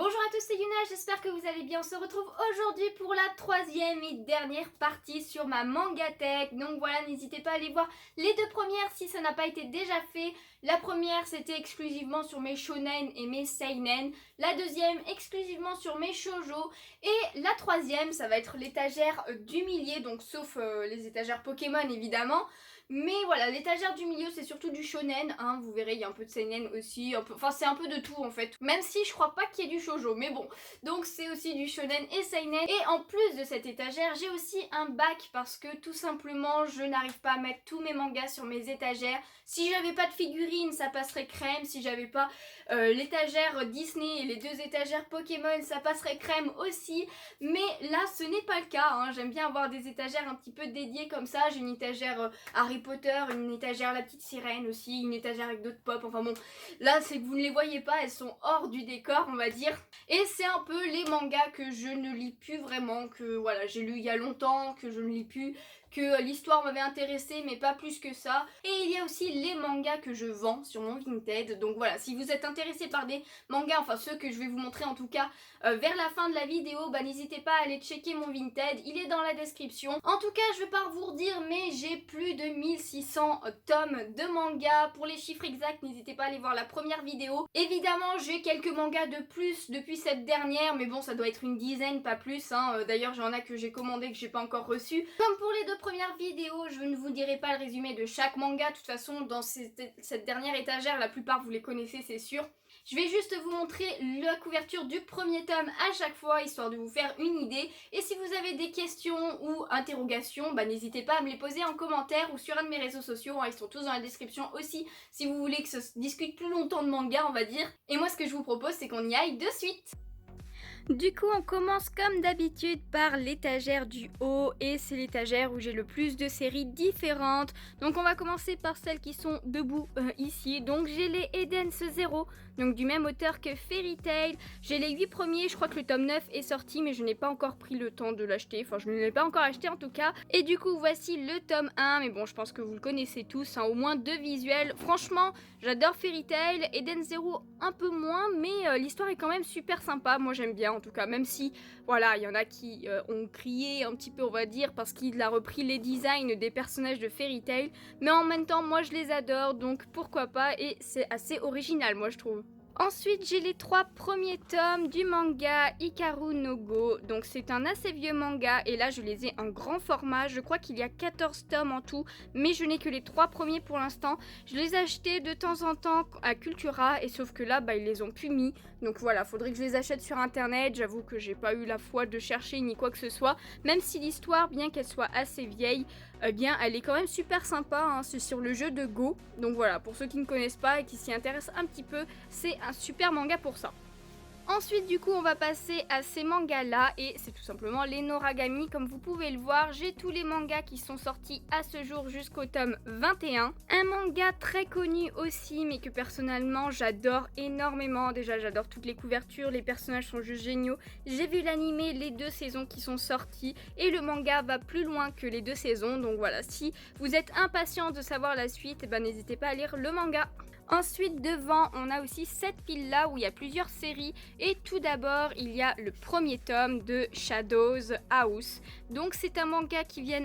Bonjour à tous, c'est Yuna, j'espère que vous allez bien. On se retrouve aujourd'hui pour la troisième et dernière partie sur ma Mangatech. Donc voilà, n'hésitez pas à aller voir les deux premières si ça n'a pas été déjà fait. La première, c'était exclusivement sur mes shonen et mes seinen. La deuxième, exclusivement sur mes shoujo. Et la troisième, ça va être l'étagère du milieu, donc sauf les étagères Pokémon évidemment. Mais voilà, l'étagère du milieu, c'est surtout du shonen, hein, vous verrez, il y a un peu de seinen aussi, enfin c'est un peu de tout en fait. Même si je crois pas qu'il y ait du shoujo, mais bon. Donc c'est aussi du shonen et seinen. Et en plus de cette étagère, j'ai aussi un bac parce que tout simplement, je n'arrive pas à mettre tous mes mangas sur mes étagères. Si j'avais pas de figurines, ça passerait crème. Si j'avais pas l'étagère Disney et les deux étagères Pokémon, ça passerait crème aussi. Mais là, ce n'est pas le cas, hein. J'aime bien avoir des étagères un petit peu dédiées comme ça. J'ai une étagère Harry Potter, une étagère La Petite Sirène aussi, une étagère avec d'autres pop, enfin bon, là c'est que vous ne les voyez pas, elles sont hors du décor on va dire, et c'est un peu les mangas que je ne lis plus vraiment, que voilà, j'ai lu il y a longtemps, que je ne lis plus, que l'histoire m'avait intéressée mais pas plus que ça. Et il y a aussi les mangas que je vends sur mon Vinted, donc voilà, si vous êtes intéressé par des mangas, enfin ceux que je vais vous montrer en tout cas vers la fin de la vidéo, bah n'hésitez pas à aller checker mon Vinted, il est dans la description. En tout cas je vais pas vous redire, mais j'ai plus de 1600 tomes de manga. Pour les chiffres exacts, n'hésitez pas à aller voir la première vidéo. Évidemment j'ai quelques mangas de plus depuis cette dernière, mais bon ça doit être une dizaine, pas plus, hein. D'ailleurs j'en ai que j'ai commandé que j'ai pas encore reçu. Comme pour les deux premières vidéos, je ne vous dirai pas le résumé de chaque manga, de toute façon dans cette dernière étagère, la plupart vous les connaissez c'est sûr. Je vais juste vous montrer la couverture du premier tome à chaque fois, histoire de vous faire une idée. Et si vous avez des questions ou interrogations, bah n'hésitez pas à me les poser en commentaire ou sur un de mes réseaux sociaux, hein, ils sont tous dans la description aussi, si vous voulez que ça se discute plus longtemps de manga on va dire. Et moi ce que je vous propose c'est qu'on y aille de suite. Du coup on commence comme d'habitude par l'étagère du haut, et c'est l'étagère où j'ai le plus de séries différentes. Donc on va commencer par celles qui sont debout ici. Donc j'ai les Eden's Zero, donc du même auteur que Fairy Tail. J'ai les 8 premiers, je crois que le tome 9 est sorti mais je n'ai pas encore pris le temps de l'acheter, enfin je ne l'ai pas encore acheté en tout cas. Et du coup voici le tome 1, mais bon je pense que vous le connaissez tous, hein, au moins deux visuels. Franchement j'adore Fairy Tail, Eden's Zero un peu moins, mais l'histoire est quand même super sympa, moi j'aime bien en tout cas, même si voilà, il y en a qui ont crié un petit peu on va dire parce qu'il a repris les designs des personnages de Fairy Tail, mais en même temps moi je les adore donc pourquoi pas, et c'est assez original moi je trouve. Ensuite j'ai les 3 premiers tomes du manga Hikaru no Go, donc c'est un assez vieux manga et là je les ai en grand format, je crois qu'il y a 14 tomes en tout, mais je n'ai que les 3 premiers pour l'instant. Je les ai achetés de temps en temps à Cultura, et sauf que là bah ils les ont plus mis, donc voilà, faudrait que je les achète sur internet. J'avoue que j'ai pas eu la foi de chercher ni quoi que ce soit, même si l'histoire, bien qu'elle soit assez vieille, eh bien elle est quand même super sympa, hein. C'est sur le jeu de Go, donc voilà, pour ceux qui ne connaissent pas et qui s'y intéressent un petit peu, c'est un super manga pour ça. Ensuite du coup on va passer à ces mangas là, et c'est tout simplement les Noragami. Comme vous pouvez le voir, j'ai tous les mangas qui sont sortis à ce jour jusqu'au tome 21. Un manga très connu aussi mais que personnellement j'adore énormément. Déjà j'adore toutes les couvertures, les personnages sont juste géniaux. J'ai vu l'animé, les 2 saisons qui sont sorties, et le manga va plus loin que les 2 saisons, donc voilà, si vous êtes impatient de savoir la suite, eh ben, n'hésitez pas à lire le manga. Ensuite devant on a aussi cette pile là où il y a plusieurs séries, et tout d'abord il y a le premier tome de Shadows House. Donc c'est un manga qui vient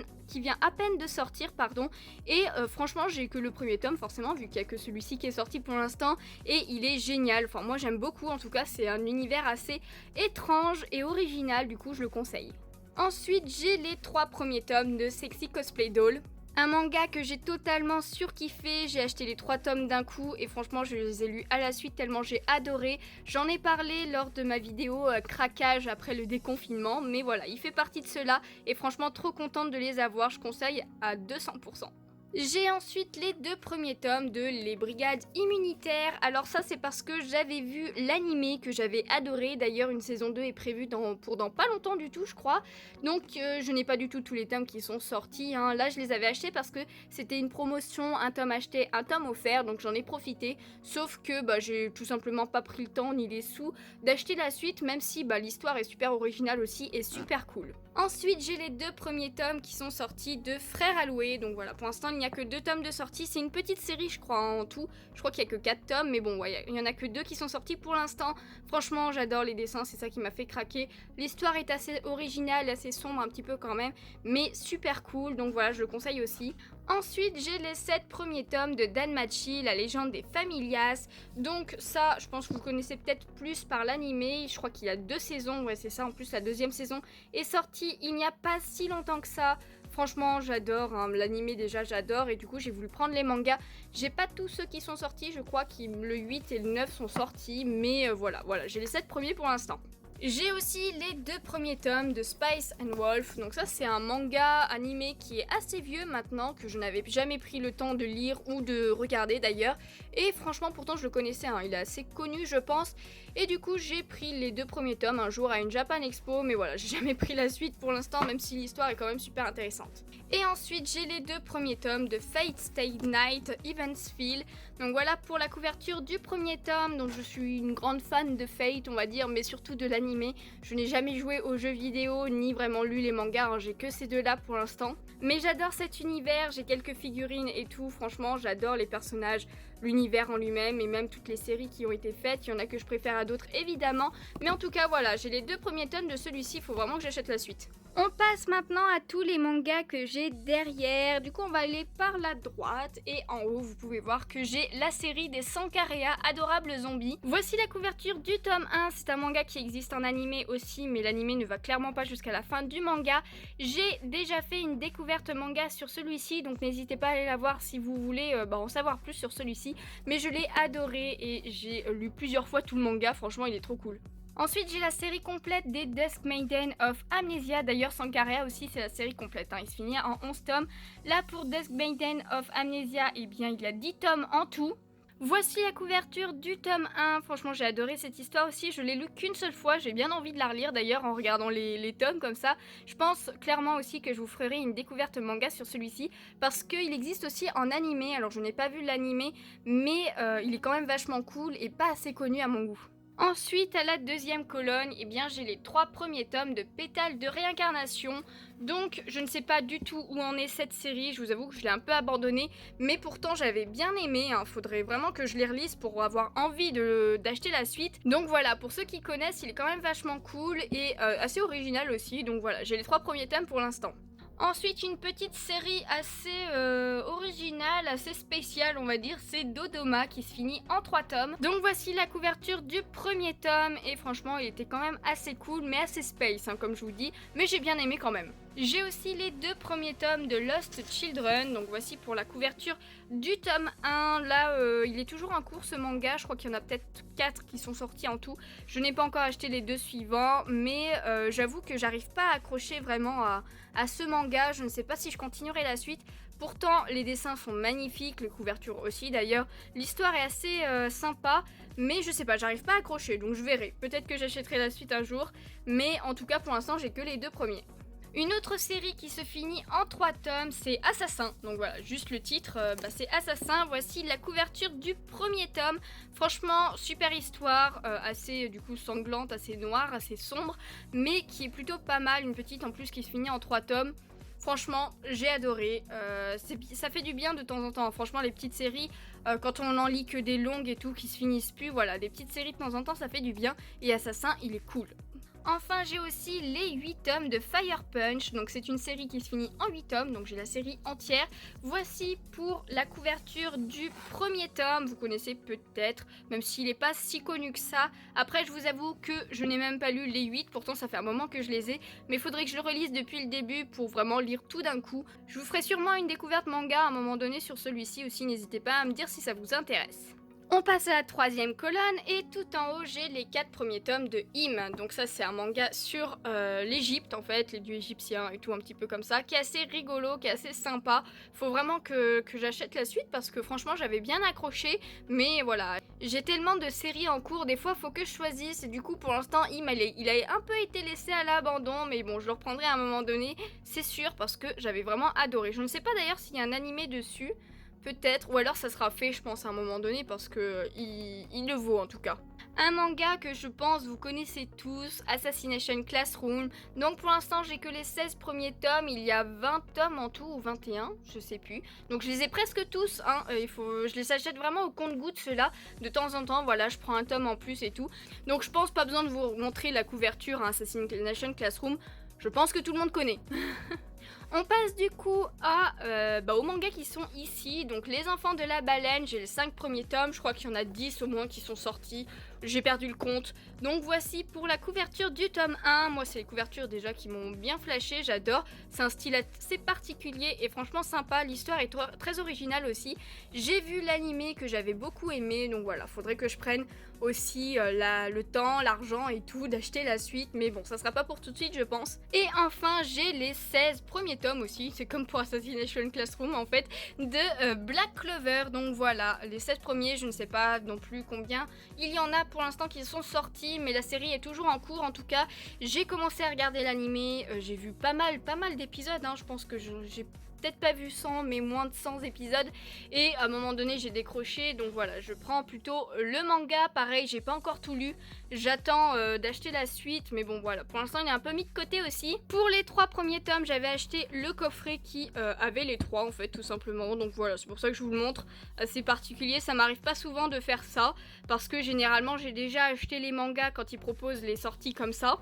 à peine de sortir pardon, et franchement j'ai que le premier tome forcément vu qu'il n'y a que celui-ci qui est sorti pour l'instant, et il est génial, enfin moi j'aime beaucoup, en tout cas c'est un univers assez étrange et original, du coup je le conseille. Ensuite j'ai les 3 premiers tomes de Sexy Cosplay Doll. Un manga que j'ai totalement surkiffé, j'ai acheté les 3 tomes d'un coup et franchement je les ai lus à la suite tellement j'ai adoré. J'en ai parlé lors de ma vidéo craquage après le déconfinement, mais voilà, il fait partie de ceux-là et franchement trop contente de les avoir, je conseille à 200%. J'ai ensuite les 2 premiers tomes de Les Brigades Immunitaires. Alors ça c'est parce que j'avais vu l'animé que j'avais adoré. D'ailleurs une saison 2 est prévue pour dans pas longtemps du tout je crois. Donc je n'ai pas du tout tous les tomes qui sont sortis, hein. Là je les avais achetés parce que c'était une promotion, un tome acheté, un tome offert, donc j'en ai profité. Sauf que bah, j'ai tout simplement pas pris le temps ni les sous d'acheter la suite, même si bah, l'histoire est super originale aussi et super cool. Ensuite j'ai les 2 premiers tomes qui sont sortis de Frères Alloués. Donc voilà, pour l'instant il n'y a que 2 tomes de sortie. C'est une petite série, je crois, en tout. Je crois qu'il n'y a que 4 tomes, mais bon, ouais, il n'y en a que 2 qui sont sortis pour l'instant. Franchement, j'adore les dessins, c'est ça qui m'a fait craquer. L'histoire est assez originale, assez sombre un petit peu quand même, mais super cool, donc voilà, je le conseille aussi. Ensuite, j'ai les 7 premiers tomes de Danmachi, la légende des Familias. Donc ça, je pense que vous connaissez peut-être plus par l'animé. Je crois qu'il y a 2 saisons, ouais c'est ça. En plus, la 2e saison est sortie il n'y a pas si longtemps que ça. Franchement, j'adore, hein. L'animé déjà, j'adore. Et du coup, j'ai voulu prendre les mangas. J'ai pas tous ceux qui sont sortis, je crois que le 8 et le 9 sont sortis. Mais voilà, j'ai les 7 premiers pour l'instant. J'ai aussi les 2 premiers tomes de Spice and Wolf, donc ça c'est un manga animé qui est assez vieux maintenant, que je n'avais jamais pris le temps de lire ou de regarder d'ailleurs, et franchement pourtant je le connaissais, hein, il est assez connu je pense, et du coup j'ai pris les 2 premiers tomes un jour à une Japan Expo, mais voilà, j'ai jamais pris la suite pour l'instant, même si l'histoire est quand même super intéressante. Et ensuite j'ai les 2 premiers tomes de Fate Stay Night Evansville. Donc voilà pour la couverture du premier tome, donc je suis une grande fan de Fate on va dire, mais surtout de l'animé. Je n'ai jamais joué aux jeux vidéo ni vraiment lu les mangas, hein, j'ai que ces 2 là pour l'instant. Mais j'adore cet univers, j'ai quelques figurines et tout, franchement j'adore les personnages, l'univers en lui-même et même toutes les séries qui ont été faites. Il y en a que je préfère à d'autres évidemment, mais en tout cas voilà, j'ai les 2 premiers tomes de celui-ci, il faut vraiment que j'achète la suite. On passe maintenant à tous les mangas que j'ai derrière. Du coup, on va aller par la droite. Et en haut, vous pouvez voir que j'ai la série des Sankarea, Adorables Zombies. Voici la couverture du tome 1. C'est un manga qui existe en animé aussi, mais l'animé ne va clairement pas jusqu'à la fin du manga. J'ai déjà fait une découverte manga sur celui-ci, donc n'hésitez pas à aller la voir si vous voulez en savoir plus sur celui-ci. Mais je l'ai adoré et j'ai lu plusieurs fois tout le manga. Franchement, il est trop cool. Ensuite, j'ai la série complète des Dusk Maiden of Amnesia. D'ailleurs, Sankarea aussi, c'est la série complète. Hein. Il se finit en 11 tomes. Là, pour Dusk Maiden of Amnesia, eh bien, il y a 10 tomes en tout. Voici la couverture du tome 1. Franchement, j'ai adoré cette histoire aussi. Je l'ai lu qu'une seule fois. J'ai bien envie de la relire d'ailleurs en regardant les tomes comme ça. Je pense clairement aussi que je vous ferai une découverte manga sur celui-ci parce qu'il existe aussi en animé. Alors, je n'ai pas vu l'animé, mais il est quand même vachement cool et pas assez connu à mon goût. Ensuite, à la 2e colonne, eh bien, j'ai les 3 premiers tomes de Pétales de réincarnation. Donc, je ne sais pas du tout où en est cette série. Je vous avoue que je l'ai un peu abandonnée. Mais pourtant, j'avais bien aimé. Hein. Faudrait vraiment que je les relise pour avoir envie d'acheter la suite. Donc voilà, pour ceux qui connaissent, il est quand même vachement cool et assez original aussi. Donc voilà, j'ai les 3 premiers tomes pour l'instant. Ensuite, une petite série assez originale, assez spéciale, on va dire, c'est Dodoma qui se finit en 3 tomes. Donc voici la couverture du premier tome et franchement, il était quand même assez cool, mais assez space, hein, comme je vous dis, mais j'ai bien aimé quand même. J'ai aussi les 2 premiers tomes de Lost Children, donc voici pour la couverture du tome 1. Là, il est toujours en cours ce manga, je crois qu'il y en a peut-être 4 qui sont sortis en tout. Je n'ai pas encore acheté les 2 suivants, mais j'avoue que j'arrive pas à accrocher vraiment à ce manga. Je ne sais pas si je continuerai la suite. Pourtant, les dessins sont magnifiques, les couvertures aussi d'ailleurs. L'histoire est assez sympa, mais je sais pas, j'arrive pas à accrocher, donc je verrai. Peut-être que j'achèterai la suite un jour, mais en tout cas pour l'instant j'ai que les 2 premiers. Une autre série qui se finit en 3 tomes, c'est Assassin. Donc voilà, juste le titre, c'est Assassin. Voici la couverture du premier tome. Franchement, super histoire, assez du coup sanglante, assez noire, assez sombre, mais qui est plutôt pas mal. Une petite en plus qui se finit en 3 tomes. Franchement, j'ai adoré. Ça fait du bien de temps en temps. Franchement, les petites séries, quand on n'en lit que des longues et tout, qui se finissent plus, voilà, des petites séries de temps en temps, ça fait du bien. Et Assassin, il est cool. Enfin, j'ai aussi les 8 tomes de Fire Punch, donc c'est une série qui se finit en 8 tomes, donc j'ai la série entière. Voici pour la couverture du premier tome, vous connaissez peut-être, même s'il n'est pas si connu que ça. Après, je vous avoue que je n'ai même pas lu les 8, pourtant ça fait un moment que je les ai, mais il faudrait que je le relise depuis le début pour vraiment lire tout d'un coup. Je vous ferai sûrement une découverte manga à un moment donné sur celui-ci aussi, n'hésitez pas à me dire si ça vous intéresse. On passe à la 3e colonne et tout en haut j'ai les 4 premiers tomes de Him. Donc ça c'est un manga sur l'Égypte en fait, les dieux égyptiens et tout un petit peu comme ça, qui est assez rigolo, qui est assez sympa. Faut vraiment que j'achète la suite parce que franchement j'avais bien accroché, mais voilà. J'ai tellement de séries en cours, des fois faut que je choisisse et du coup pour l'instant Him il a un peu été laissé à l'abandon, mais bon je le reprendrai à un moment donné, c'est sûr, parce que j'avais vraiment adoré. Je ne sais pas d'ailleurs s'il y a un animé dessus. peut-être, ou alors ça sera fait je pense à un moment donné parce que il le vaut en tout cas. Un manga que je pense vous connaissez tous, Assassination Classroom. Donc pour l'instant j'ai que les 16 premiers tomes, il y a 20 tomes en tout ou 21, je sais plus. Donc je les ai presque tous, hein. Je les achète vraiment au compte-gouttes ceux-là. De temps en temps, voilà, je prends un tome en plus et tout. Donc je pense pas besoin de vous montrer la couverture, hein, Assassination Classroom. Je pense que tout le monde connaît. On passe du coup aux mangas qui sont ici. Donc les enfants de la baleine, j'ai les 5 premiers tomes, je crois qu'il y en a 10 au moins qui sont sortis. J'ai perdu le compte. Donc voici pour la couverture du tome 1. Moi c'est les couvertures déjà qui m'ont bien flashé, j'adore. C'est un style assez particulier et franchement sympa. L'histoire est très originale aussi. J'ai vu l'animé que j'avais beaucoup aimé. Donc voilà, faudrait que je prenne aussi le temps, l'argent et tout d'acheter la suite. Mais bon, ça sera pas pour tout de suite je pense. Et enfin j'ai les 16 premiers tomes aussi. C'est comme pour Assassination Classroom en fait. De Black Clover. Donc voilà, les 16 premiers, je ne sais pas non plus combien il y en a pour l'instant qui sont sortis, mais la série est toujours en cours. En tout cas, j'ai commencé à regarder l'animé, j'ai vu pas mal d'épisodes, hein. Je pense que j'ai peut-être pas vu 100, mais moins de 100 épisodes. Et à un moment donné, j'ai décroché. Donc voilà, je prends plutôt le manga. Pareil, j'ai pas encore tout lu. J'attends d'acheter la suite. Mais bon, voilà. Pour l'instant, il est un peu mis de côté aussi. Pour les 3 premiers tomes, j'avais acheté le coffret qui avait les 3, en fait, tout simplement. Donc voilà, c'est pour ça que je vous le montre. C'est particulier. Ça m'arrive pas souvent de faire ça. Parce que généralement, j'ai déjà acheté les mangas quand ils proposent les sorties comme ça.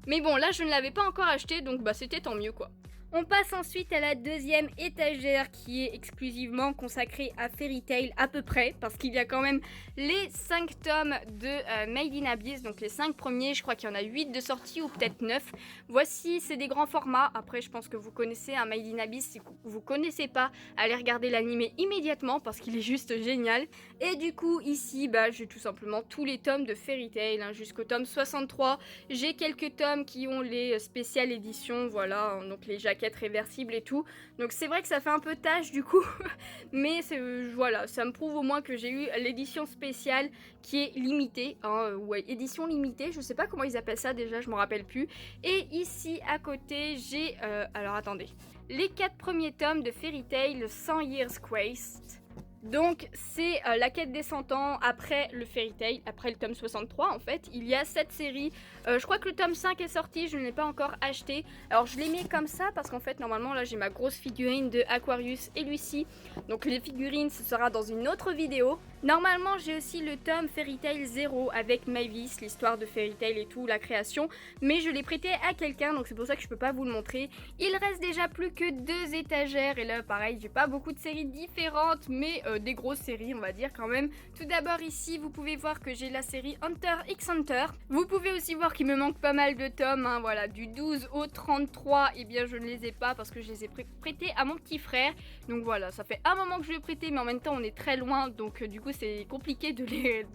Mais bon, là, je ne l'avais pas encore acheté. Donc bah, c'était tant mieux, quoi. On passe ensuite à la deuxième étagère qui est exclusivement consacrée à Fairy Tail à peu près, parce qu'il y a quand même les 5 tomes de Made in Abyss, donc les 5 premiers, je crois qu'il y en a 8 de sortie ou peut-être 9. Voici, c'est des grands formats. Après je pense que vous connaissez un Made in Abyss. Si vous connaissez pas, allez regarder l'animé immédiatement parce qu'il est juste génial. Et du coup ici j'ai tout simplement tous les tomes de Fairy Tail, hein, jusqu'au tome 63. J'ai quelques tomes qui ont les spéciales éditions, voilà, hein, donc les jaquettes réversibles et tout. Donc c'est vrai que ça fait un peu tâche du coup, mais voilà, ça me prouve au moins que j'ai eu l'édition spéciale qui est limitée, hein, ouais, édition limitée, je sais pas comment ils appellent ça déjà, je me rappelle plus. Et ici à côté j'ai, alors attendez, les 4 premiers tomes de Fairy Tail 100 Years Quest. Donc c'est la quête des 100 ans après le Fairy Tail, après le tome 63 en fait. Il y a cette série, je crois que le tome 5 est sorti, je ne l'ai pas encore acheté. Alors je l'ai mis comme ça parce qu'en fait normalement là j'ai ma grosse figurine de Aquarius et Lucy. Donc les figurines ce sera dans une autre vidéo. Normalement j'ai aussi le tome Fairy Tail 0 avec Mavis, l'histoire de Fairy Tail et tout, la création. Mais je l'ai prêté à quelqu'un donc c'est pour ça que je peux pas vous le montrer. Il reste déjà plus que 2 étagères et là pareil j'ai pas beaucoup de séries différentes mais des grosses séries on va dire quand même. Tout d'abord ici vous pouvez voir que j'ai la série Hunter x Hunter. Vous pouvez aussi voir qu'il me manque pas mal de tomes, hein, voilà, du 12 au 33 et bien je ne les ai pas parce que je les ai prêtés à mon petit frère. Donc voilà, ça fait un moment que je les ai prêtés mais en même temps on est très loin donc du coup c'est compliqué de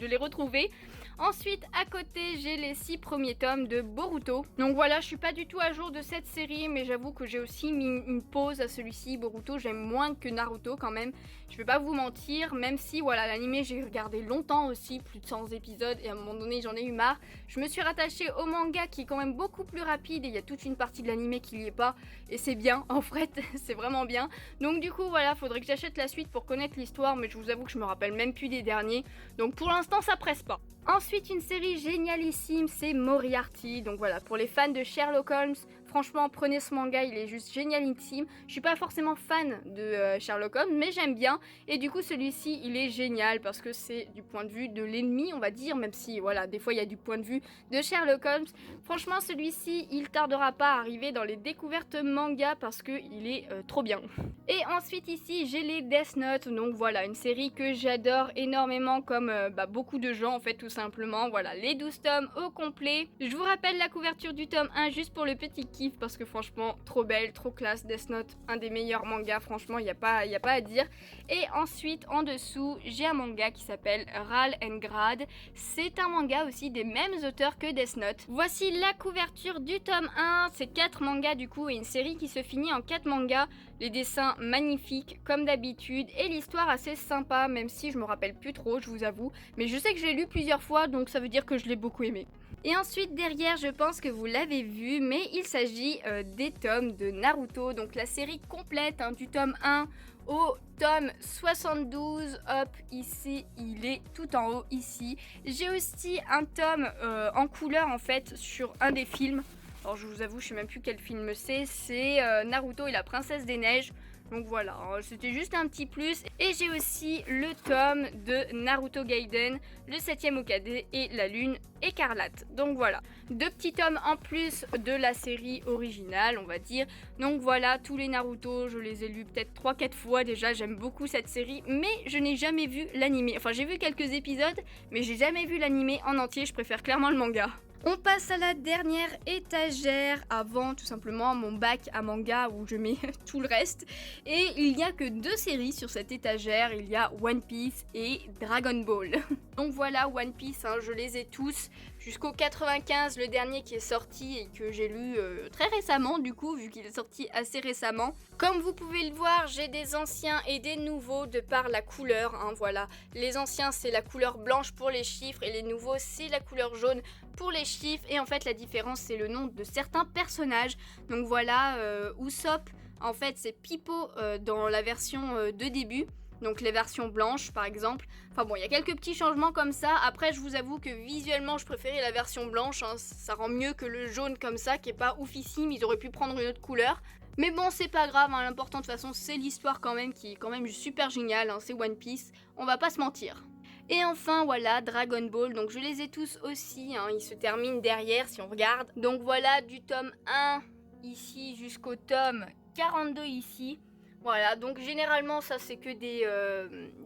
les retrouver. Ensuite à côté j'ai les 6 premiers tomes de Boruto. Donc voilà, je suis pas du tout à jour de cette série mais j'avoue que j'ai aussi mis une pause à celui-ci. Boruto j'aime moins que Naruto quand même, je vais pas vous mentir, même si voilà l'animé j'ai regardé longtemps aussi, plus de 100 épisodes et à un moment donné j'en ai eu marre. Je me suis rattachée au manga qui est quand même beaucoup plus rapide et il y a toute une partie de l'animé qui n'y est pas et c'est bien en fait, c'est vraiment bien. Donc du coup voilà, faudrait que j'achète la suite pour connaître l'histoire mais je vous avoue que je me rappelle même plus des derniers. Donc pour l'instant ça presse pas. Ensuite une série génialissime, c'est Moriarty. Donc voilà, pour les fans de Sherlock Holmes, franchement prenez ce manga, il est juste génialissime. Je suis pas forcément fan de Sherlock Holmes mais j'aime bien. Et du coup celui-ci il est génial parce que c'est du point de vue de l'ennemi on va dire, même si voilà des fois il y a du point de vue de Sherlock Holmes. Franchement celui-ci il tardera pas à arriver dans les découvertes manga parce que il est trop bien. Et ensuite ici j'ai les Death Note, donc voilà une série que j'adore énormément comme beaucoup de gens en fait tout simplement. Voilà les 12 tomes au complet. Je vous rappelle la couverture du tome 1 juste pour le petit kiff parce que franchement trop belle, trop classe. Death Note, un des meilleurs mangas, franchement il n'y a pas à dire. Et ensuite en dessous j'ai un manga qui s'appelle Ral and Grad. C'est un manga aussi des mêmes auteurs que Death Note. Voici la couverture du tome 1, c'est 4 mangas du coup et une série qui se finit en 4 mangas. Les dessins magnifiques comme d'habitude et l'histoire assez sympa même si je me rappelle plus trop je vous avoue. Mais je sais que je l'ai lu plusieurs fois donc ça veut dire que je l'ai beaucoup aimé. Et ensuite derrière je pense que vous l'avez vu mais il s'agit des tomes de Naruto, donc la série complète hein, du tome 1 au tome 72, hop, ici, il est tout en haut, ici. J'ai aussi un tome en couleur, en fait, sur un des films. Alors, je vous avoue, je sais même plus quel film c'est Naruto et la princesse des neiges. Donc voilà, c'était juste un petit plus. Et j'ai aussi le tome de Naruto Gaiden, le 7e Hokage et la lune écarlate. Donc voilà, 2 petits tomes en plus de la série originale, on va dire. Donc voilà, tous les Naruto, je les ai lus peut-être 3-4 fois déjà. J'aime beaucoup cette série, mais je n'ai jamais vu l'animé. Enfin, j'ai vu quelques épisodes, mais j'ai jamais vu l'animé en entier. Je préfère clairement le manga. On passe à la dernière étagère avant tout simplement mon bac à manga où je mets tout le reste. Et il n'y a que 2 séries sur cette étagère, il y a One Piece et Dragon Ball. Donc voilà, One Piece, je les ai tous jusqu'au 95, le dernier qui est sorti et que j'ai lu très récemment du coup, vu qu'il est sorti assez récemment. Comme vous pouvez le voir, j'ai des anciens et des nouveaux de par la couleur, voilà. Les anciens c'est la couleur blanche pour les chiffres et les nouveaux c'est la couleur jaune pour les chiffres. Et en fait la différence c'est le nom de certains personnages. Donc voilà, Usopp en fait c'est Pipo dans la version de début. Donc les versions blanches par exemple. Enfin bon, il y a quelques petits changements comme ça. Après je vous avoue que visuellement je préférais la version blanche, ça rend mieux que le jaune comme ça qui est pas oufissime, ils auraient pu prendre une autre couleur. Mais bon, c'est pas grave, l'important de toute façon c'est l'histoire quand même qui est quand même super géniale, c'est One Piece, on va pas se mentir. Et enfin voilà, Dragon Ball, donc je les ai tous aussi, ils se terminent derrière si on regarde. Donc voilà, du tome 1 ici jusqu'au tome 42 ici. Voilà, donc généralement ça c'est que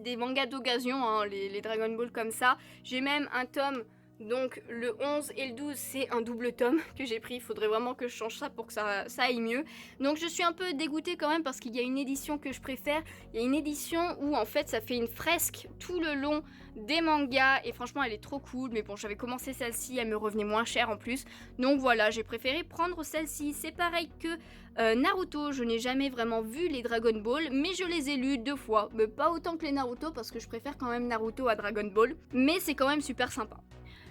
des mangas d'occasion, les Dragon Ball comme ça. J'ai même un tome, donc le 11 et le 12 c'est un double tome que j'ai pris. Il faudrait vraiment que je change ça pour que ça aille mieux. Donc je suis un peu dégoûtée quand même parce qu'il y a une édition que je préfère. Il y a une édition où en fait ça fait une fresque tout le long des mangas et franchement elle est trop cool. Mais bon, j'avais commencé celle-ci, elle me revenait moins cher en plus. Donc voilà, j'ai préféré prendre celle-ci. C'est pareil que Naruto, je n'ai jamais vraiment vu les Dragon Ball, mais je les ai lus 2 fois. Mais pas autant que les Naruto parce que je préfère quand même Naruto à Dragon Ball. Mais c'est quand même super sympa.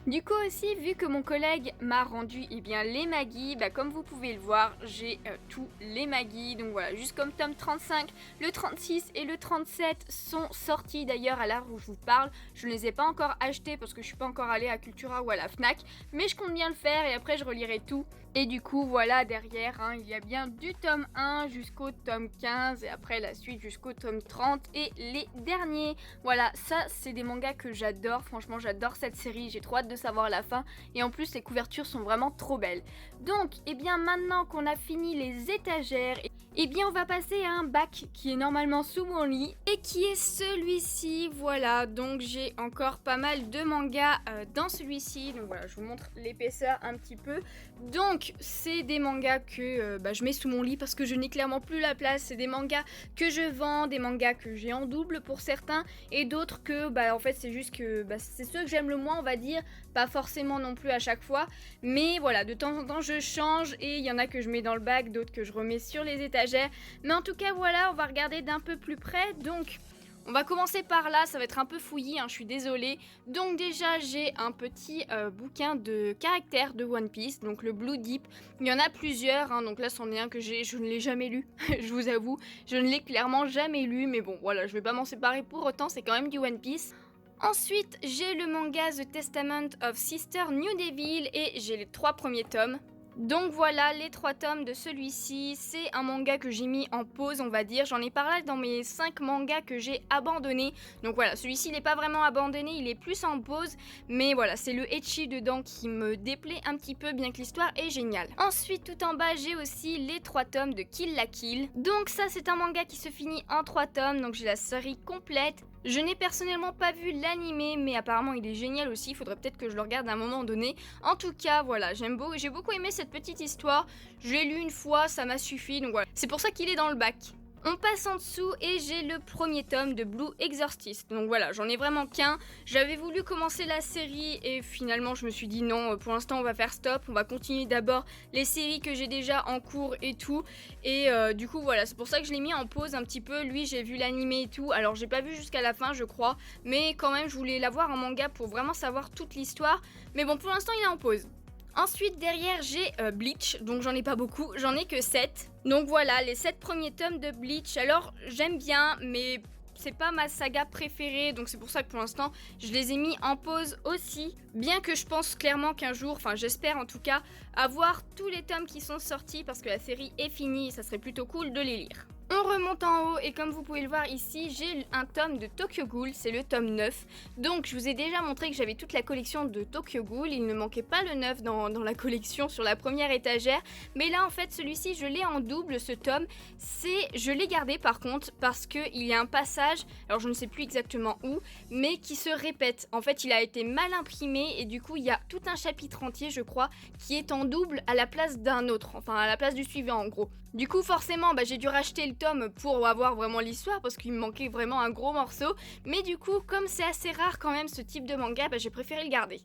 Du coup aussi, vu que mon collègue m'a rendu les Magi, comme vous pouvez le voir, j'ai tous les Magi. Donc voilà, juste comme tome 35, le 36 et le 37 sont sortis d'ailleurs à l'heure où je vous parle. Je ne les ai pas encore achetés parce que je suis pas encore allée à Cultura ou à la Fnac, mais je compte bien le faire et après je relirai tout. Et du coup voilà, derrière il y a bien du tome 1 jusqu'au tome 15 et après la suite jusqu'au tome 30 et les derniers. Voilà, ça c'est des mangas que j'adore, franchement j'adore cette série, j'ai trop hâte de savoir la fin et en plus les couvertures sont vraiment trop belles. Donc maintenant qu'on a fini les étagères, on va passer à un bac qui est normalement sous mon lit et qui est celui-ci. Voilà, donc j'ai encore pas mal de mangas dans celui-ci. Donc voilà, je vous montre l'épaisseur un petit peu. Donc c'est des mangas que je mets sous mon lit parce que je n'ai clairement plus la place. C'est des mangas que je vends, des mangas que j'ai en double pour certains et d'autres que en fait c'est juste que c'est ceux que j'aime le moins, on va dire. Pas forcément non plus à chaque fois, mais voilà, de temps en temps je change et il y en a que je mets dans le bac, d'autres que je remets sur les étagères. Mais en tout cas voilà, on va regarder d'un peu plus près. Donc on va commencer par là, ça va être un peu fouillis, je suis désolée. Donc déjà j'ai un petit bouquin de caractères de One Piece, donc le Blue Deep. Il y en a plusieurs, donc là c'en est un que je ne l'ai jamais lu, je vous avoue. Je ne l'ai clairement jamais lu, mais bon voilà, je vais pas m'en séparer pour autant, c'est quand même du One Piece. Ensuite, j'ai le manga The Testament of Sister New Devil et j'ai les 3 premiers tomes. Donc voilà les 3 tomes de celui-ci, c'est un manga que j'ai mis en pause on va dire, j'en ai parlé dans mes 5 mangas que j'ai abandonnés. Donc voilà, celui-ci il n'est pas vraiment abandonné, il est plus en pause, mais voilà c'est le ecchi dedans qui me déplaît un petit peu bien que l'histoire est géniale. Ensuite tout en bas j'ai aussi les 3 tomes de Kill la Kill. Donc ça c'est un manga qui se finit en 3 tomes, donc j'ai la série complète. Je n'ai personnellement pas vu l'animé, mais apparemment il est génial aussi, il faudrait peut-être que je le regarde à un moment donné. En tout cas, voilà, j'ai beaucoup aimé cette petite histoire, je l'ai lu une fois, ça m'a suffi, donc voilà. C'est pour ça qu'il est dans le bac. On passe en dessous et j'ai le premier tome de Blue Exorcist. Donc voilà, j'en ai vraiment qu'un. J'avais voulu commencer la série et finalement je me suis dit non, pour l'instant on va faire stop. On va continuer d'abord les séries que j'ai déjà en cours et tout. Et du coup voilà, c'est pour ça que je l'ai mis en pause un petit peu. Lui j'ai vu l'animé et tout. Alors j'ai pas vu jusqu'à la fin je crois. Mais quand même je voulais l'avoir en manga pour vraiment savoir toute l'histoire. Mais bon pour l'instant il est en pause. Ensuite derrière j'ai Bleach, donc j'en ai pas beaucoup, j'en ai que 7. Donc voilà les 7 premiers tomes de Bleach. Alors j'aime bien mais c'est pas ma saga préférée, donc c'est pour ça que pour l'instant je les ai mis en pause aussi. Bien que je pense clairement qu'un jour, enfin j'espère en tout cas, avoir tous les tomes qui sont sortis parce que la série est finie et ça serait plutôt cool de les lire. On remonte en haut et comme vous pouvez le voir ici, j'ai un tome de Tokyo Ghoul, c'est le tome 9. Donc je vous ai déjà montré que j'avais toute la collection de Tokyo Ghoul, il ne manquait pas le 9 dans la collection sur la première étagère. Mais là en fait celui-ci je l'ai en double ce tome, je l'ai gardé par contre parce qu'il y a un passage, alors je ne sais plus exactement où, mais qui se répète. En fait il a été mal imprimé et du coup il y a tout un chapitre entier je crois qui est en double à la place d'un autre, enfin à la place du suivant en gros. Du coup forcément j'ai dû racheter le tome pour avoir vraiment l'histoire parce qu'il me manquait vraiment un gros morceau, mais du coup comme c'est assez rare quand même ce type de manga, j'ai préféré le garder.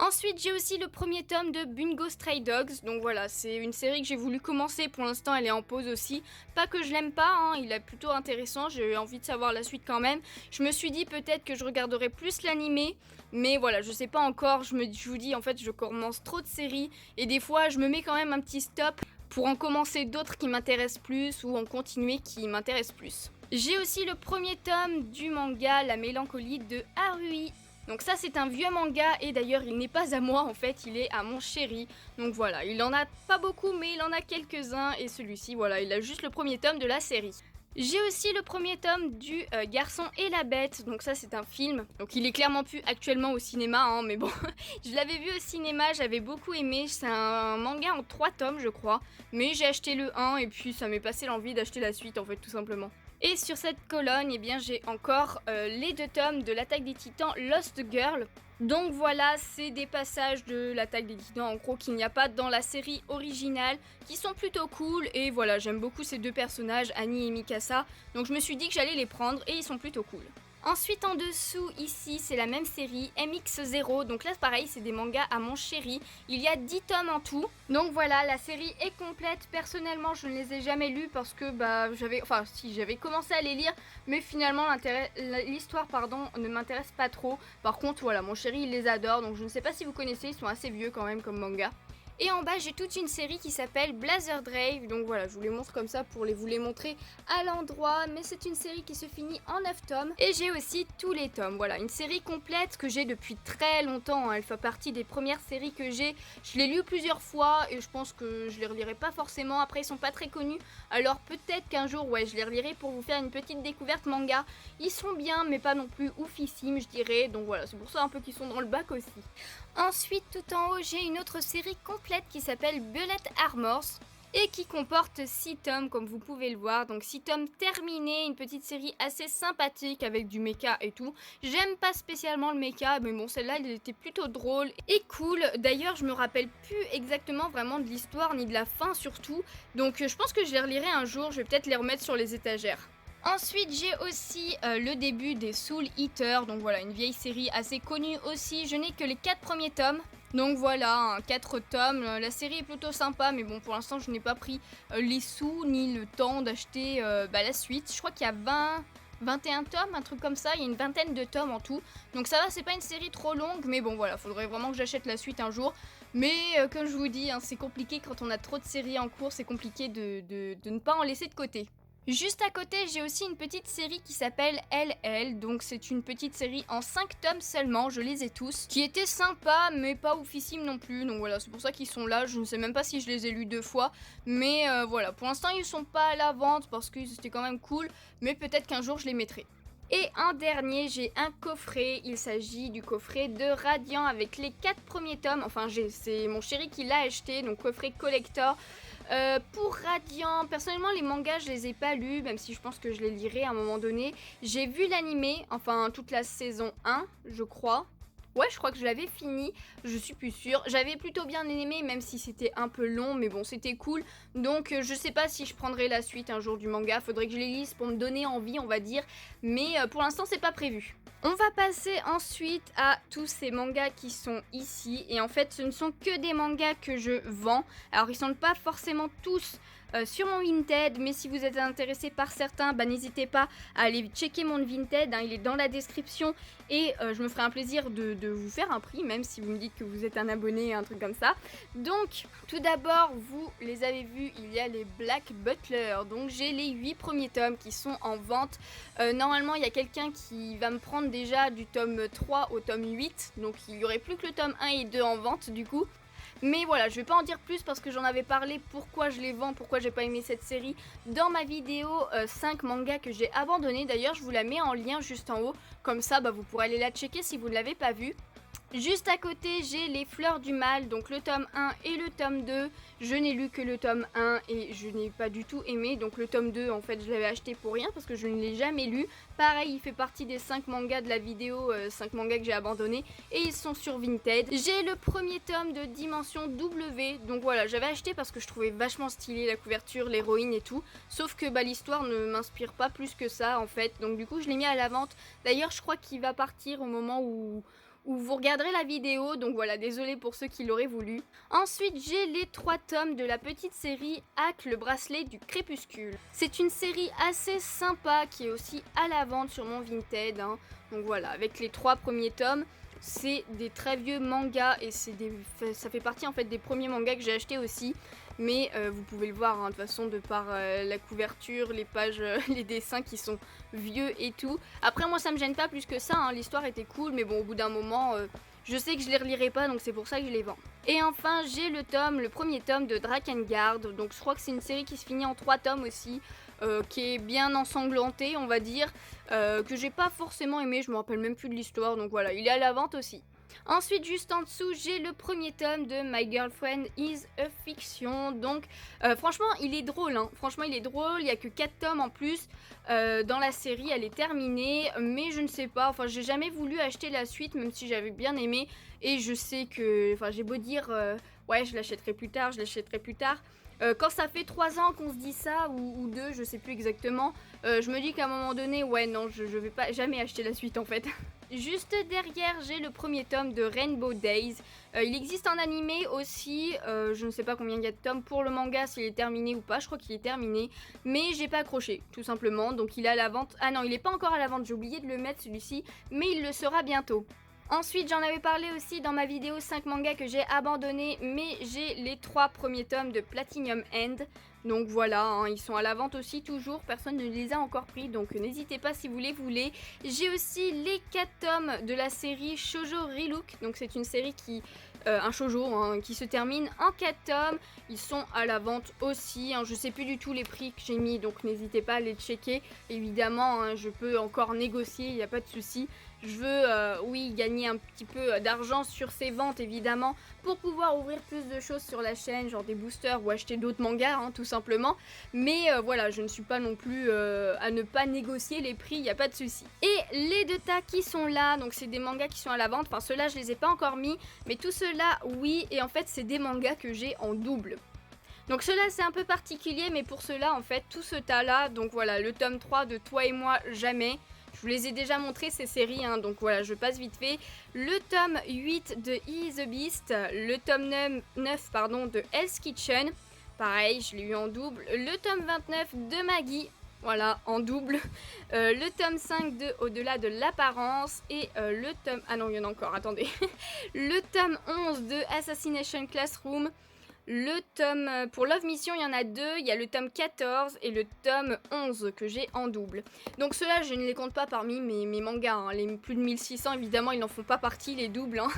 Ensuite j'ai aussi le premier tome de Bungo Stray Dogs, donc voilà c'est une série que j'ai voulu commencer, pour l'instant elle est en pause aussi, pas que je l'aime pas, hein, il est plutôt intéressant, j'ai envie de savoir la suite quand même. Je me suis dit peut-être que je regarderai plus l'animé, mais voilà je sais pas encore, je vous dis en fait je commence trop de séries et des fois je me mets quand même un petit stop pour en commencer d'autres qui m'intéressent plus ou en continuer qui m'intéressent plus. J'ai aussi le premier tome du manga La Mélancolie de Haruhi. Donc ça c'est un vieux manga et d'ailleurs il n'est pas à moi en fait, il est à mon chéri. Donc voilà, il en a pas beaucoup mais il en a quelques-uns et celui-ci voilà, il a juste le premier tome de la série. J'ai aussi le premier tome du Garçon et la Bête, donc ça c'est un film, donc il est clairement plus actuellement au cinéma, hein, mais bon, je l'avais vu au cinéma, j'avais beaucoup aimé, c'est un manga en 3 tomes je crois, mais j'ai acheté le 1 et puis ça m'est passé l'envie d'acheter la suite en fait tout simplement. Et sur cette colonne, eh bien, j'ai encore les 2 tomes de l'Attaque des Titans Lost Girl. Donc voilà, c'est des passages de l'Attaque des Titans en gros qu'il n'y a pas dans la série originale, qui sont plutôt cool et voilà, j'aime beaucoup ces 2 personnages, Annie et Mikasa, donc je me suis dit que j'allais les prendre et ils sont plutôt cool. Ensuite en dessous ici c'est la même série MX0, donc là pareil c'est des mangas à mon chéri, il y a 10 tomes en tout. Donc voilà la série est complète, personnellement je ne les ai jamais lus parce que j'avais commencé à les lire mais finalement l'histoire ne m'intéresse pas trop. Par contre voilà mon chéri il les adore donc je ne sais pas si vous connaissez, ils sont assez vieux quand même comme manga. Et en bas j'ai toute une série qui s'appelle Blazer Drave, donc voilà je vous les montre comme ça pour vous les montrer à l'endroit, mais c'est une série qui se finit en 9 tomes et j'ai aussi tous les tomes, voilà une série complète que j'ai depuis très longtemps, hein. Elle fait partie des premières séries que j'ai, je l'ai lu plusieurs fois et je pense que je les relirai pas forcément, après ils sont pas très connus, alors peut-être qu'un jour je les relirai pour vous faire une petite découverte manga, ils sont bien mais pas non plus oufissimes je dirais, donc voilà c'est pour ça un peu qu'ils sont dans le bac aussi. Ensuite, tout en haut, j'ai une autre série complète qui s'appelle Bullet Armors et qui comporte 6 tomes comme vous pouvez le voir. Donc 6 tomes terminés, une petite série assez sympathique avec du mecha et tout. J'aime pas spécialement le mecha, mais bon celle-là elle était plutôt drôle et cool. D'ailleurs je me rappelle plus exactement vraiment de l'histoire ni de la fin surtout. Donc je pense que je les relirai un jour, je vais peut-être les remettre sur les étagères. Ensuite j'ai aussi le début des Soul Eater, donc voilà une vieille série assez connue aussi, je n'ai que les 4 premiers tomes. Donc voilà, 4 tomes, la série est plutôt sympa mais bon pour l'instant je n'ai pas pris les sous ni le temps d'acheter la suite. Je crois qu'il y a 21 tomes, un truc comme ça, il y a une vingtaine de tomes en tout. Donc ça va, c'est pas une série trop longue mais bon voilà, faudrait vraiment que j'achète la suite un jour. Mais comme je vous dis, hein, c'est compliqué quand on a trop de séries en cours, c'est compliqué de ne pas en laisser de côté. Juste à côté, j'ai aussi une petite série qui s'appelle LL, donc c'est une petite série en 5 tomes seulement, je les ai tous, qui était sympa mais pas oufissime non plus, donc voilà, c'est pour ça qu'ils sont là, je ne sais même pas si je les ai lus 2 fois, mais voilà, pour l'instant ils sont pas à la vente parce que c'était quand même cool, mais peut-être qu'un jour je les mettrai. Et en dernier, j'ai un coffret, il s'agit du coffret de Radiant avec les 4 premiers tomes, enfin c'est mon chéri qui l'a acheté, donc coffret collector. Pour Radiant, personnellement les mangas je les ai pas lus, même si je pense que je les lirai à un moment donné. J'ai vu l'animé, enfin toute la saison 1 je crois. Ouais je crois que je l'avais fini, je suis plus sûre. J'avais plutôt bien aimé même si c'était un peu long mais bon c'était cool. Donc je sais pas si je prendrai la suite un jour du manga, faudrait que je les lise pour me donner envie on va dire. Mais pour l'instant c'est pas prévu. On va passer ensuite à tous ces mangas qui sont ici et en fait ce ne sont que des mangas que je vends. Alors ils sont pas forcément tous sur mon Vinted, mais si vous êtes intéressé par certains, n'hésitez pas à aller checker mon Vinted, hein, il est dans la description et je me ferai un plaisir de vous faire un prix, même si vous me dites que vous êtes un abonné, un truc comme ça. Donc tout d'abord, vous les avez vus, il y a les Black Butler, donc j'ai les 8 premiers tomes qui sont en vente. Normalement il y a quelqu'un qui va me prendre déjà du tome 3 au tome 8, donc il n'y aurait plus que le tome 1 et 2 en vente du coup. Mais voilà, je vais pas en dire plus parce que j'en avais parlé, pourquoi je les vends, pourquoi j'ai pas aimé cette série dans ma vidéo 5 mangas que j'ai abandonné. D'ailleurs je vous la mets en lien juste en haut, comme ça vous pourrez aller la checker si vous ne l'avez pas vue. Juste à côté, j'ai les Fleurs du Mal, donc le tome 1 et le tome 2. Je n'ai lu que le tome 1 et je n'ai pas du tout aimé. Donc le tome 2, en fait, je l'avais acheté pour rien parce que je ne l'ai jamais lu. Pareil, il fait partie des 5 mangas de la vidéo, 5 mangas que j'ai abandonnés et ils sont sur Vinted. J'ai le premier tome de Dimension W, donc voilà, j'avais acheté parce que je trouvais vachement stylé la couverture, l'héroïne et tout. Sauf que l'histoire ne m'inspire pas plus que ça en fait, donc du coup je l'ai mis à la vente. D'ailleurs, je crois qu'il va partir au moment où vous regarderez la vidéo, donc voilà, désolé pour ceux qui l'auraient voulu. Ensuite, j'ai les 3 tomes de la petite série Hack, le bracelet du crépuscule. C'est une série assez sympa qui est aussi à la vente sur mon Vinted, hein. Donc voilà, avec les 3 premiers tomes, c'est des très vieux mangas et ça fait partie en fait des premiers mangas que j'ai achetés aussi. Mais vous pouvez le voir, hein, de toute façon, de par la couverture, les pages, les dessins qui sont vieux et tout. Après, moi, ça me gêne pas plus que ça, hein, l'histoire était cool, mais bon, au bout d'un moment, je sais que je les relirai pas, donc c'est pour ça que je les vends. Et enfin, j'ai le premier tome de Drakengard, donc je crois que c'est une série qui se finit en 3 tomes aussi, qui est bien ensanglantée, on va dire, que j'ai pas forcément aimé, je me rappelle même plus de l'histoire, donc voilà, il est à la vente aussi. Ensuite, juste en dessous, j'ai le premier tome de My Girlfriend is a Fiction. Donc, franchement, il est drôle, hein. Franchement, il est drôle. Il n'y a que 4 tomes en plus dans la série. Elle est terminée. Mais je ne sais pas. Enfin, j'ai jamais voulu acheter la suite, même si j'avais bien aimé. Et je sais que... Enfin, j'ai beau dire... ouais, je l'achèterai plus tard, je l'achèterai plus tard. Quand ça fait 3 ans qu'on se dit ça, ou 2, je sais plus exactement, je me dis qu'à un moment donné, ouais, non, je vais pas jamais acheter la suite en fait. Juste derrière, j'ai le premier tome de Rainbow Days. Il existe un animé aussi, je ne sais pas combien il y a de tomes pour le manga, s'il est terminé ou pas, je crois qu'il est terminé. Mais j'ai pas accroché, tout simplement, donc il est à la vente. Ah non, il est pas encore à la vente, j'ai oublié de le mettre celui-ci, mais il le sera bientôt. Ensuite, j'en avais parlé aussi dans ma vidéo 5 mangas que j'ai abandonné, mais j'ai les 3 premiers tomes de Platinum End. Donc voilà, hein, ils sont à la vente aussi toujours, personne ne les a encore pris, donc n'hésitez pas si vous les voulez. J'ai aussi les 4 tomes de la série Shoujo Relook, donc c'est une série qui... un shoujo hein, qui se termine en 4 tomes, ils sont à la vente aussi, hein, je sais plus du tout les prix que j'ai mis, donc n'hésitez pas à les checker, évidemment hein, je peux encore négocier, il n'y a pas de souci. Je veux, oui, gagner un petit peu d'argent sur ces ventes, évidemment, pour pouvoir ouvrir plus de choses sur la chaîne, genre des boosters ou acheter d'autres mangas, hein, tout simplement. Mais voilà, je ne suis pas non plus à ne pas négocier les prix, il n'y a pas de souci. Et les 2 tas qui sont là, donc c'est des mangas qui sont à la vente, enfin ceux-là je les ai pas encore mis, mais tout ceux-là, oui, et en fait c'est des mangas que j'ai en double. Donc ceux-là c'est un peu particulier, mais pour ceux-là en fait, tout ce tas-là, donc voilà, le tome 3 de Toi et moi jamais. Je vous les ai déjà montré ces séries, hein, donc voilà, je passe vite fait. Le tome 8 de E is the Beast, le tome 9 pardon, de Hell's Kitchen, pareil, je l'ai eu en double. Le tome 29 de Maggie, voilà, en double. Le tome 5 de Au-delà de l'apparence et le tome... Ah non, il y en a encore, attendez. Le tome 11 de Assassination Classroom. Le tome pour Love Mission, il y en a 2, il y a le tome 14 et le tome 11 que j'ai en double. Donc ceux-là, je ne les compte pas parmi mes mangas, hein. Les plus de 1600, évidemment, ils n'en font pas partie, les doubles, hein.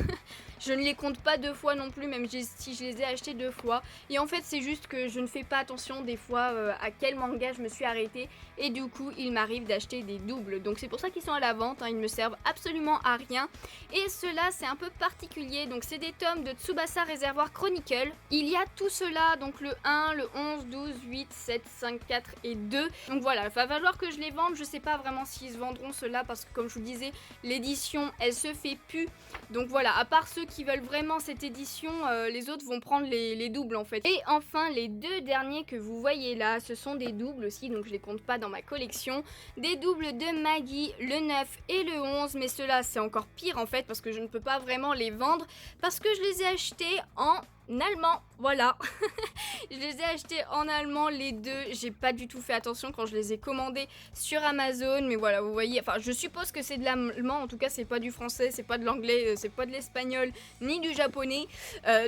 Je ne les compte pas 2 fois non plus, même si je les ai achetés 2 fois. Et en fait, c'est juste que je ne fais pas attention des fois à quel manga je me suis arrêtée. Et du coup, il m'arrive d'acheter des doubles. Donc c'est pour ça qu'ils sont à la vente, hein. Ils me servent absolument à rien. Et ceux-là, c'est un peu particulier. Donc c'est des tomes de Tsubasa Reservoir Chronicle. Il y a tout cela, donc le 1, le 11, 12, 8, 7, 5, 4 et 2. Donc voilà, il va falloir que je les vende. Je sais pas vraiment s'ils se vendront ceux-là parce que comme je vous disais, l'édition, elle se fait plus. Donc voilà, à part ceux qui veulent vraiment cette édition, les autres vont prendre les doubles en fait. Et enfin, les 2 derniers que vous voyez là, ce sont des doubles aussi, donc je les compte pas dans ma collection. Des doubles de Maggie, le 9 et le 11, mais ceux-là c'est encore pire en fait parce que je ne peux pas vraiment les vendre parce que je les ai achetés en allemand, voilà. Je les ai achetés en allemand les deux. J'ai pas du tout fait attention quand je les ai commandés sur Amazon. Mais voilà, vous voyez, enfin je suppose que c'est de l'allemand. En tout cas, c'est pas du français, c'est pas de l'anglais, c'est pas de l'espagnol, ni du japonais.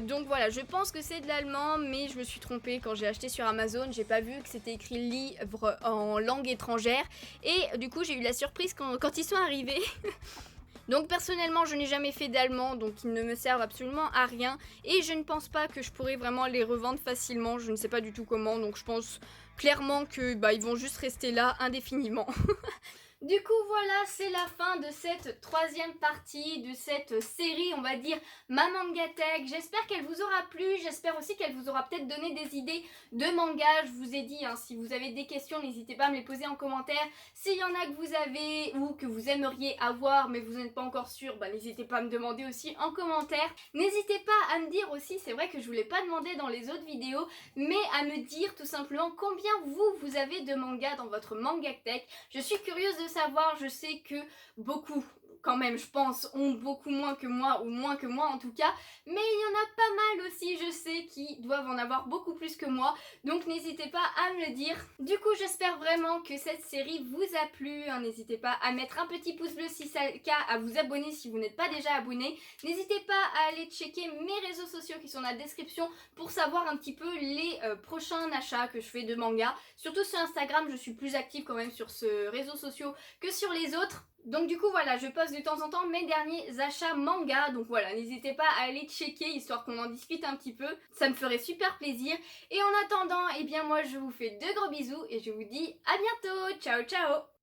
Donc voilà, je pense que c'est de l'allemand. Mais je me suis trompée quand j'ai acheté sur Amazon. J'ai pas vu que c'était écrit livre en langue étrangère. Et du coup, j'ai eu la surprise quand ils sont arrivés. Donc personnellement je n'ai jamais fait d'allemand, donc ils ne me servent absolument à rien et je ne pense pas que je pourrais vraiment les revendre facilement, je ne sais pas du tout comment, donc je pense clairement que ils vont juste rester là indéfiniment. Du coup voilà, c'est la fin de cette troisième partie de cette série, on va dire ma mangatech. J'espère qu'elle vous aura plu, j'espère aussi qu'elle vous aura peut-être donné des idées de manga. Je vous ai dit, si vous avez des questions, n'hésitez pas à me les poser en commentaire. S'il y en a que vous avez ou que vous aimeriez avoir mais vous n'êtes pas encore sûr, n'hésitez pas à me demander aussi en commentaire. N'hésitez pas à me dire aussi, c'est vrai que je vous l'ai pas demandé dans les autres vidéos, mais à me dire tout simplement combien vous avez de mangas dans votre mangatech. Je suis curieuse de savoir, je sais que beaucoup quand même je pense ont beaucoup moins que moi ou moins que moi en tout cas, mais il y en a pas mal aussi je sais qui doivent en avoir beaucoup plus que moi, donc n'hésitez pas à me le dire. Du coup j'espère vraiment que cette série vous a plu, n'hésitez pas à mettre un petit pouce bleu si c'est le cas, à vous abonner si vous n'êtes pas déjà abonné, n'hésitez pas à aller checker mes réseaux sociaux qui sont dans la description pour savoir un petit peu les prochains achats que je fais de manga, surtout sur Instagram je suis plus active quand même sur ce réseau social que sur les autres. Donc du coup voilà, je poste de temps en temps mes derniers achats manga, donc voilà, n'hésitez pas à aller checker histoire qu'on en discute un petit peu, ça me ferait super plaisir. Et en attendant, moi je vous fais de gros bisous et je vous dis à bientôt, ciao ciao.